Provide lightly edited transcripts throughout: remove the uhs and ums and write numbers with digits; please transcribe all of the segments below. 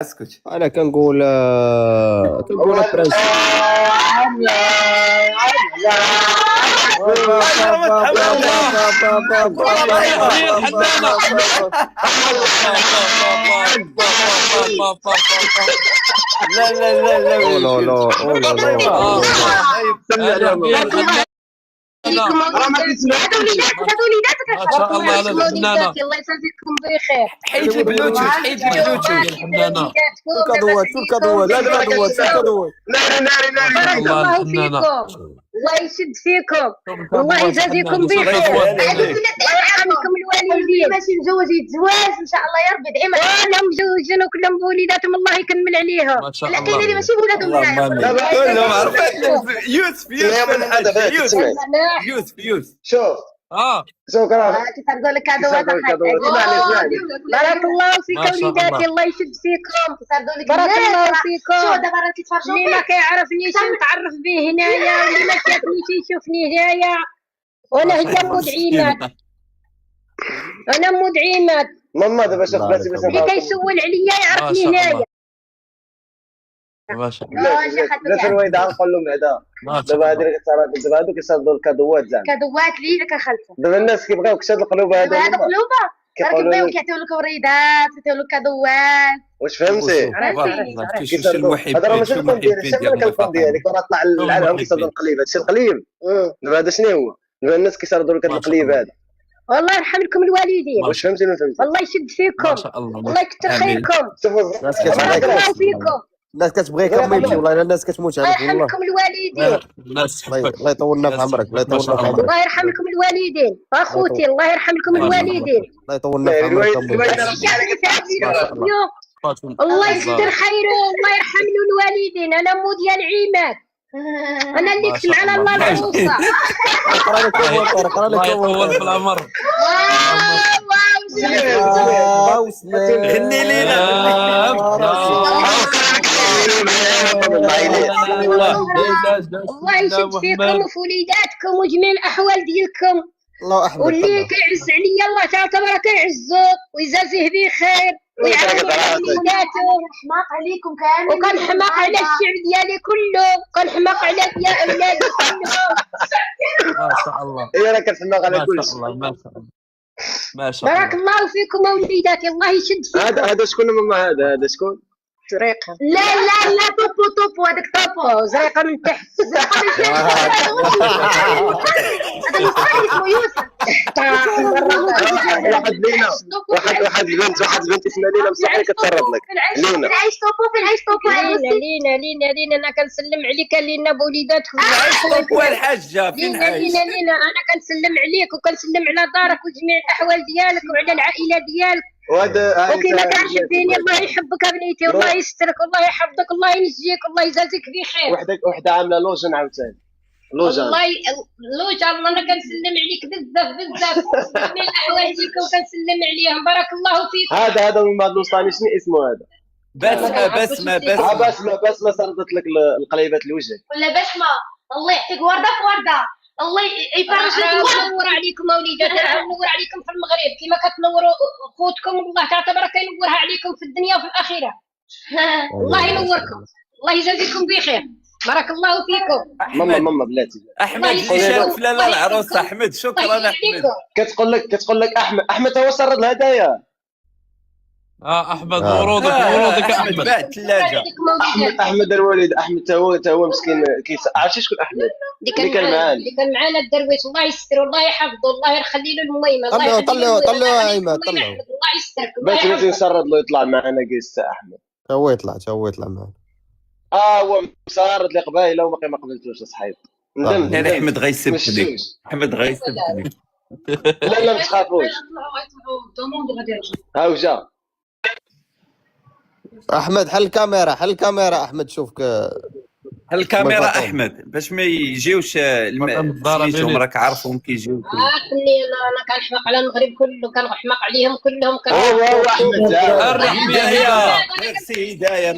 اسكت. انا كنقول برنس. لا لا لا لا لا لا لا راه ما تسمعش هاد وليداتك ما شاء الله على الفنانة. الله يجازيكم بخير. حيد البلوتوث حيد البلوتوث. الكادوات الكادوات الكادوات الكادوات. بارك الله فيكم، الله يشد فيكم، الله يجازيكم بخير. الله يرحمكم الوالدين. ماشي مزوجين زواج ان شاء الله يا ربي دعيما. انا مزوجين وكلهم بوليداتهم الله يكمل عليهم. ما شاء لا كاين الله. اللي ماشي بولادهم دابا كلهم عرفت. يوسف يوسف شوف شكرا. كيف نقول لك هذا واحد بارك الله فيكم وليداتي، الله يشد فيكم. بارك الله فيكم. شو دابا راه كيتفرجوا اللي ما كيعرفنيش نتعرف به هنايا، واللي ما شافنيش يشوفني هنايا. وانا هي مدعيمات، انا مدعيمات. ماما دابا شوف بلاتي باش اللي كيسول عليا يعرفني هنايا. ما شاء الله. بلاتي الوالده نقول لهم بعدا دابا هادي اللي كتصرا دابا هادو كيصاوبوا الكادوات زعما كادوات اللي كنخلفوا دابا الناس كيبغيوك شاد القلوبه هادو هذا قلوبه راه كيبغيو كيعطيو لك وريدات كيعطيو لك كادوات. واش فهمتي؟ هذا راه ماشي الفن ديالي، شنو كان الفن ديالك راه طلع العالم كيصاوبوا القليب. هادشي القليب دابا هذا شنو هو؟ دابا الناس كيصردوا لك هاد القليب هذا. والله يرحم لكم الوالدين. واش فهمتي ولا فهمتي؟ الله يشد فيكم، ما شاء الله. الله يكثر خيركم. بارك الله فيكم. الناس كتبغيك ما يمشي والله، الناس كتموت الله عليك يرحم والله. لكم الوالدين. الله يطولنا في عمرك، الله يطولنا في عمرك. الله يرحم لكم الوالدين اخوتي، الله يرحم لكم الوالدين. الله يطولنا في عمرك. الله يكثر خيره، الله يرحم له الوالدين. انا مو ديال عماد، انا اللي كنت معنا الله العروسه. اقرا لك يطول في العمر. غني لينا الله يشد فيكم وفي وليداتكم وجميع الاحوال ديالكم. الله احمد. واللي كيعز عليا الله تعالى تبارك يعزو ويجازيه بخير ويعاون وليداته. حماق عليكم كامل، وكنحماق على الشعب ديالي كله، كنحماق على اولادي كلهم. ما شاء الله. هي راه كتحماق على ما كلشي. شاء الله. ما شاء الله. ما شاء الله. بارك الله فيكم وليداتي، الله يشد فيكم. هذا شكون ماما؟ هذا شكون؟ زريقه. لا لا لا طوبو هذاك طوبو زريقه من تحت. زريقه من تحت. هذا المصري اسمه يوسف. واحد لينا واحد البنت اسمها لينا بصح كتسرب لك. لينا عايش طوبو لينا انا كنسلم عليك لينا بوليداتكم. والحاجه فين عايش؟ لينا انا كنسلم عليك وكنسلم على دارك وجميع الاحوال ديالك وعلى العائله ديالك. وهذا وكيما كنحبيني الله يحبك ابنيتي، الله يسترك، الله يحفظك، الله ينجيك، الله يجازيك بخير. وحده عامله لوجن عاوتاني لوجن. والله لوجن انا كنسلم عليك بزاف جميع الاحوال ديالكم كنسلم عليهم. بارك الله فيكم. هذا من بعد الوسطاني شنو اسمه هذا؟ بسمه سردت لك القليبات لوجهك. ولا بسمه الله يعطيك ورده في ورده، الله يفرج لك نور عليكم وليدات، نور عليكم في المغرب كما كتنوروا خوتكم، الله تعالى تبارك ينورها عليكم في الدنيا وفي الاخره. الله ينوركم، الله يجازيكم بخير. بارك الله فيكم. ماما بلاتي احمد شاف لا العروس احمد. شكرا احمد. كتقول لك احمد هو سرد الهدايا. احمد ورودك احمد. باع الثلاجه. احمد الوالد احمد تا هو مسكين عرفتي شكون احمد؟ اللي كان معانا الدرويش، الله يستر والله يحفظه، الله يخلي له الميمه. طلعوا عماد طلعوا. الله يسترك. بغيتي نسرد له يطلع معنا كيس احمد. هو يطلع معنا. هو مسرد لي قبايله وما قبلتوش صحيت. ندم. احمد غيسبني. احمد غيسبني. لا ما تخافوش. ها وجا احمد حل الكاميرا احمد شوفك. الكاميرا احمد باش ما يجيوش سميتهم راك عارفهم كيجيو. انا كنحماق على المغرب كله، كنحماق عليهم كلهم. هو احمد هدايا. ميرسي هدايا.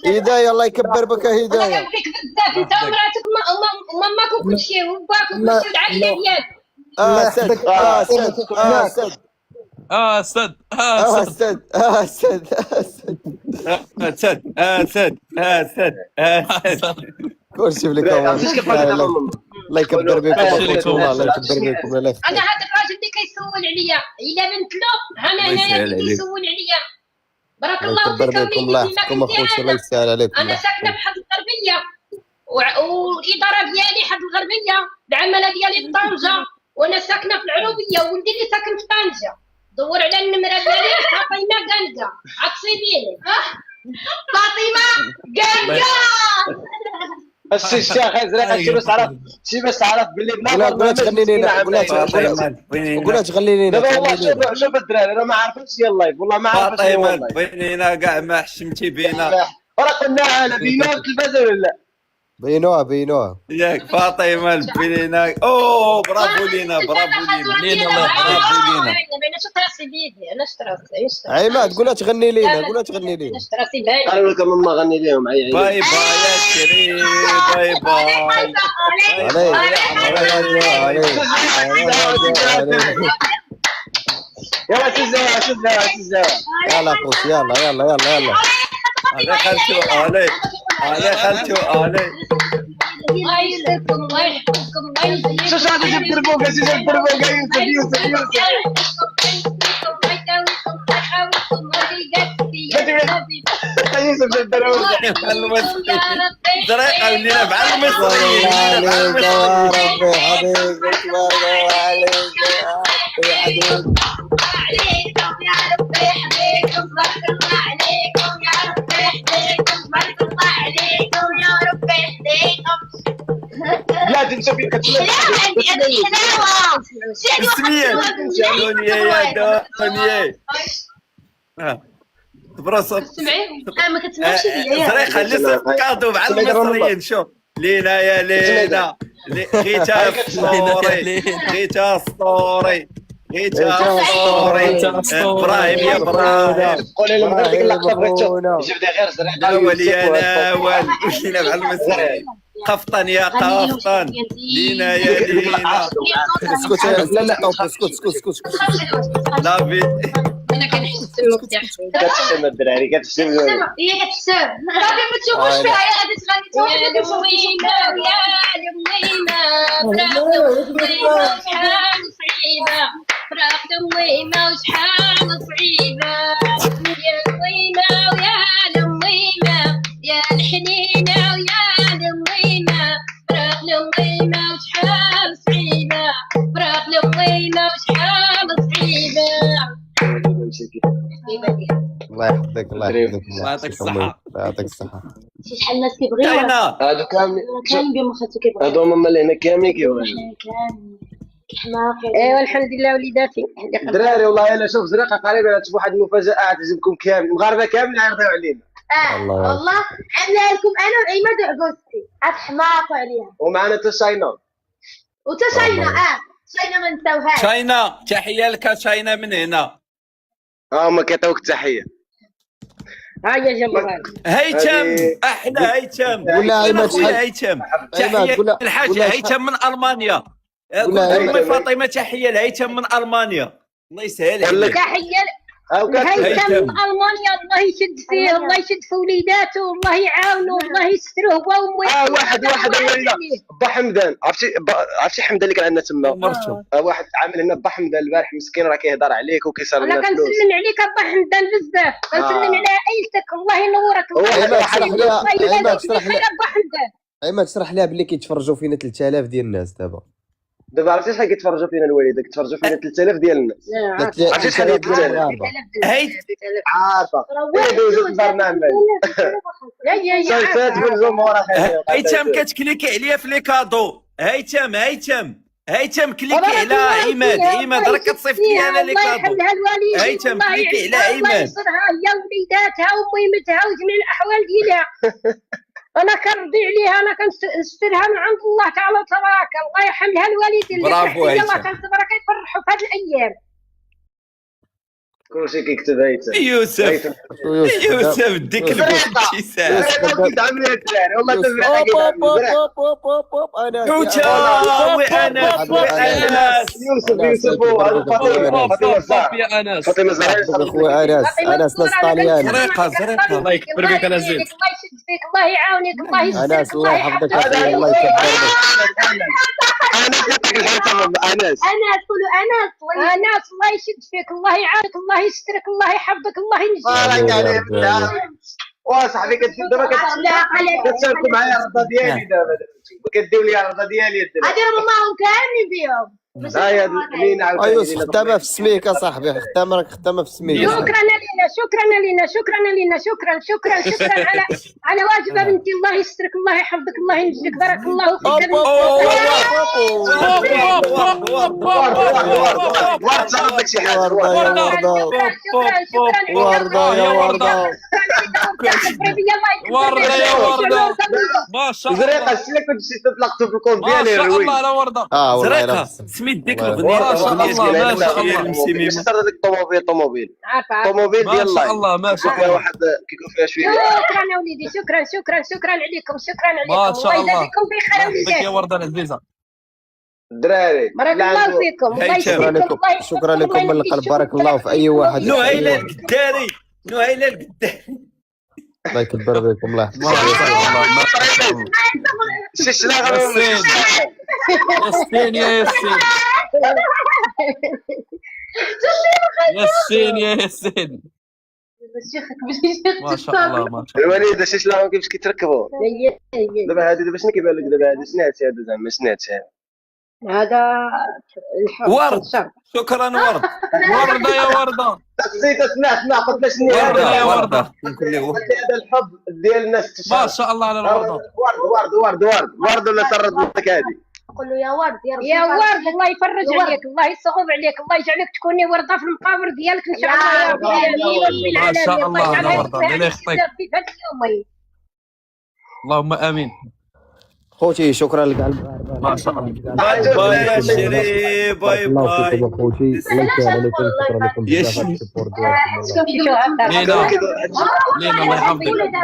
هدايا الله يكبر بك هدايا. انت ومراتك وماماك وكل شيء وباك وكل شيء والعائله ديالك. اسد اسد اسد اسد اسد اسد اسد اسد اسد اسد كلشي بليك الله يكبر بكم اخوتي والله الله يكبر بكم الله يخليك. انا هذا الراجل اللي كيسول عليا الا بنت له هنايا اللي كيسول عليا بارك الله الله يكبر فيك بكم الله يحفظكم اخوتي الله يسهل عليكم. انا ساكنه بحد الغربيه والاداره ديالي حد الغربيه العماله ديالي طنجه وانا ساكنه في العروبيه وولدي اللي ساكن في طنجه. دور على النمره ديالي فاطمه قنقه عتصيبيني فاطمه قنقه. الشيخ ازرق شي باش تعرف باللي قولها تغني لينا قولها تغني لينا. دابا والله شوف الدراري انا ما عارفينش هي اللايف والله ما عارفش فاطمه بينينا كاع ما حشمتي بينا راه قلناها على بينوها في التلفازه ولا لا؟ بينوها ياك فاطمه البنينه. اوه برافو لينا برافو لينا برافو لينا. انا شفت راسي بيدي انا شفت راسي عماد قولها تغني لينا قولها تغني لينا. شفت راسي باين. قالوا لك ماما غني لهم عي باي باي يا شريف باي باي. يلا تزاوى يلا خوتي يلا علي خالتو علي خالتو علي. الله يسلمكم الله يحفظكم الله يجزيكم. شو هذا جاب دربوكه يوسف يوسف جاب دربوكه. طريقه ولينا مع المصريين. عليك يا ربي حبيبك بارك عليك يا حبيبي. عليكم يا ربي يحميكم بارك الله عليكم يا ربي يحميكم بارك الله عليكم يا ربي يحميكم. لا تنسى فيك اسمية دنيا يا دنيا براسك سمعي ما كتسمعش ليا طريقه لسه كادو مع المصريين. شوف لينا يا لينا غيتا اسطوري غيتا اسطوري ابراهيم يا ابراهيم. قولي لهم غير ديك اللقطه بغيتو جبدي غير زرع ناول يا ناول ولينا مع المصريين. قفطان يا قفطان لينا يا لينا. اسكت لا اسكت لا في انا كنحس بالوقت يا حبيبي. كتحسن الدراري كتحسن هي كتحسب صافي ما تشوفوش فيها هي غادي تغني يا لمينا يا لمينا فراق لمينا وشحال صعيبه فراق لمينا وشحال صعيبه يا لمينا ويا لمينا يا الحنينه ويا لمينا فراق لمينا وشحال صعيبه فراق لمينا وشحال صعيبه. الله يحفظك الله يحفظك الله يعطيك الصحة. الله يعطيك الصحة. شحال الناس كيبغيوها كاينه هادو كاملين بهم خاصو كيبغيوها هادو هما اللي هنا كاملين كيبغيو ايوا الحمد لله وليداتي. الدراري والله الا شوف زرقه قريبه تشوف واحد المفاجاه تعجبكم كامل المغاربه كاملين غيرضيو علينا. والله عملها لكم انا وعماد وعبوستي حماقوا عليها ومعنا تشاينا وتشاينا شاينا ما نساوهاش. شاينا تحيه لك شاينا من هنا. هما كيعطيوك التحيه. ها يا جماعه هيثم احلى هيثم ولا عماد شحال هيثم تحيه الحاجه هيثم من المانيا. امي فاطمه تحيه لهيثم من المانيا الله يسهل عليك. تحيه هيثم من المانيا الله يشد فيه الله يشد في وليداته الله يعاونه الله يستره هو وامه. واحد با حمدان عرفتي حمدان اللي كان عندنا تما واحد عامل هنا با حمدان البارح مسكين راه كيهضر عليك وكيسال لنا انا فلوس. كنسلم عليك با حمدان بزاف كنسلم على عائلتك الله ينورك عماد شرح لها باللي كيتفرجوا فينا 3000 ديال الناس دابا. دابا عرفتي شحال كيتفرجوا فينا الوالده كيتفرجوا فينا 3000 ديال الناس. عرفتي شحال هي 3000 عارفه دوزو البرنامج سالفات بالجمهور. هيثم كتكليكي عليا في لي كادو. هيثم كليكي على عماد راك كتصيفطي انا لي كادو. هيثم كليكي على عماد الله يسرها هي وليداتها وميمتها وجميع الاحوال ديالها. انا كنرضي عليها انا كنسترها من عند الله تعالى تبارك الله يحملها الوالدين. برافو هيثم. الله كنصبرها كيفرحوا في هذه الايام. كلشي كيكتب هيثم يوسف يوسف ديك البوكي ساعه كيدعم لي الدراري والله تزرع كيدعم لي كوتا وانس يوسف يا انس فاطمه الزهراء اخويا انس ناس طاليان زريقه الله يكبر بك انا زيد الله يشد فيك الله يعاونك الله يسترك انس الله يحفظك يحفظك. اخويا الله يكبر انس انس قولوا انس الله يشد فيك الله يعاونك الله يسترك الله يحفظك الله ينجيك بارك عليك وصاحبي دابا كتشاركوا معايا الرضا ديالي دابا كديو لي الرضا ديالي الدراري اجرهم معهم كاملين بهم هاي لينا عاوتاني ايوس ختامها في السميك اصاحبي ختامها في السميك شكرا لينا شكرا على واجبه بنتي الله يسترك الله يحفظك الله ينجيك بارك الله فيك ورد صرف لك شي حاجه وردة يا وردة وردة يا وردة ما شاء الله زريقه شنو كنت شي تطلقتوا في الكون ما ديالي شاء الروي الله على وردة والله زريقه لا سميت ديك ما شاء الله، ما شاء الله. المسيميمه صار هذاك الطوموبيل عارفه طوموبيل ما ديال شاء لايف الله ما شاء فيها الله واحد كيكون فيها شويه شكرا يا وليدي شكرا عليكم ما شاء الله يجازيكم بخير بك يا وجزاء وردة العزيزة الدراري بارك الله فيكم الله هيثم. يسعدكم الله يحفظكم، شكرا لكم الله من القلب ينجيكم. بارك الله في اي واحد نهيلة القداري نهيلة القداري الله يكبر بكم الله ما شاء الله ما شاء الله شي شلاغه ياسين يا ياسين ياسين يا ياسين ما شاء الله ما شاء الله الوليد شي شلاغه كيفاش كيتركبوا دابا هادي شنو كيبان لك دابا هادي شنو هادشي هذا زعما شنو هادشي هذا ورد شكرا ورد وردة يا وردة نسيت اسمع قلت له شنو وردة هذا يا وردة نقول له قلت لي هذا الحب ديال الناس ما شاء الله على الوردة ورد ولا سرد لك هذه قول له يا ورد يا ورد الله يفرج عليك الله يصوب عليك الله يجعلك تكوني ورده في المقابر ديالك ان شاء الله يا ربي العالمين ما شاء الله على يجعلها وردة الله يخطيك في هذا اليوم اللهم امين خوتي شكرا لك على ما شاء الله باي يا شيري باي الله باي فيكم اخوتي الله يسهل عليكم شكرا لكم يا بزاف على شيخ. السبورت ديالكم لينا لينا الله يحفظك لينا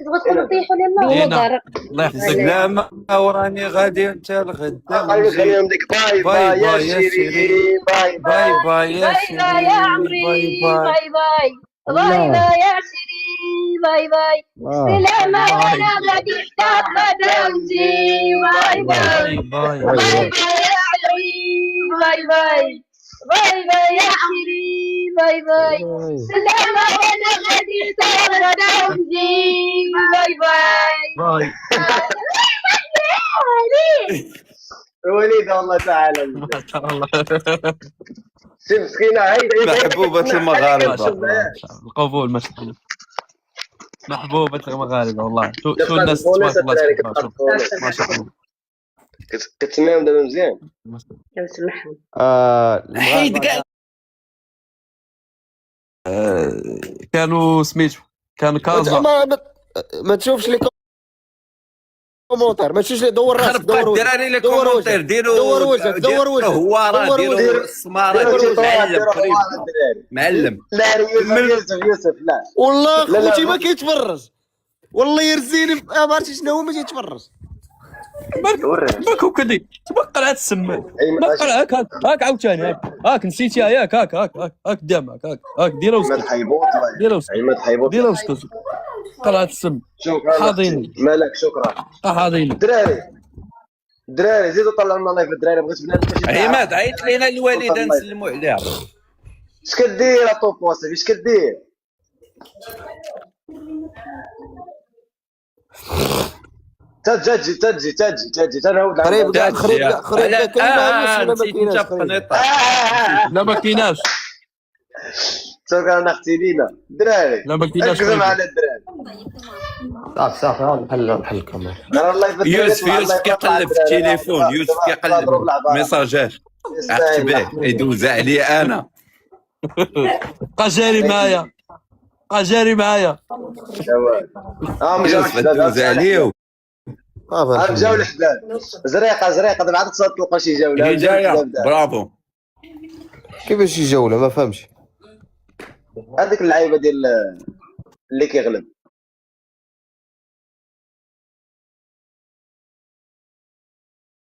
كتبغي تكون طيحوا لله لينا الله يحفظك لا ما وراني غادي انت الغدا خليهم ديك باي باي يا شيرين باي باي باي يا باي شيري باي يا عمري باي باي باي باي يا شيرين باي باي سلامة وانا غادي احتاط غدا نجي باي باي باي باي باي يا عمري باي باي باي باي يا شيرين باي باي سلامة وانا غادي احتاط غدا نجي باي باي باي الوليده والله تعالى ما شاء الله شوف مسكينه هيدا محبوبة ما شاء المغاربة الله ما شاء الله القبول ما شاء الله محبوبة المغاربة والله شو الناس تبارك الله سبحانه شوف. ما شاء الله كتسمعهم دابا مزيان نسمعهم حيد كاع كانوا سميتو كان كازا ما تشوفش لي كومونتير ما تشوفش لي دور راسك خرب قد الدراري لي كومونتير ديروا دور وجهك دور وجهك هواره ديروا السماره ديروا معلم قريب معلم لا يوسف لا والله لا، لا، خوتي ما ما- كيتفرج والله يرزيني ما عرفتش شنو هو ما تيتفرج مالك وكدي تبقى على السمان بقى هاك عاوتاني هاك نسيتيها ياك هاك قدامك هاك ديرها ما وسكت تحيبوط ديرها وسكت ما تحيبوط ديرها وسكت بقى على السم شكرا حاضيني. مالك شكرا حاضيني دراري زيدوا طلعوا لنا لايف الدراري بغيت بنادم عماد عيط لينا الوالده نسلموا عليها اش كدير اطوب واصف اش كدير تجي تنهود قريب كاع خريب كاع كاين نسيت ما انت كايناش لا ما كايناش شكرا اختي لينا دراري لا ما كايناش ركزوا معنا الدراري صافي نحل الكاميرا راه اللايف يوسف كيقلب في التليفون يوسف كيقلب ميساجات عقت به يدوز عليا انا بقى جاري معايا يوسف يوسف دوز عليه جوله حباب زريقه دابا عاد تلقى شي جوله هي جايه برافو. كيفاش شي جوله ما فهمش. هذيك اللعيبه ديال اللي كيغلب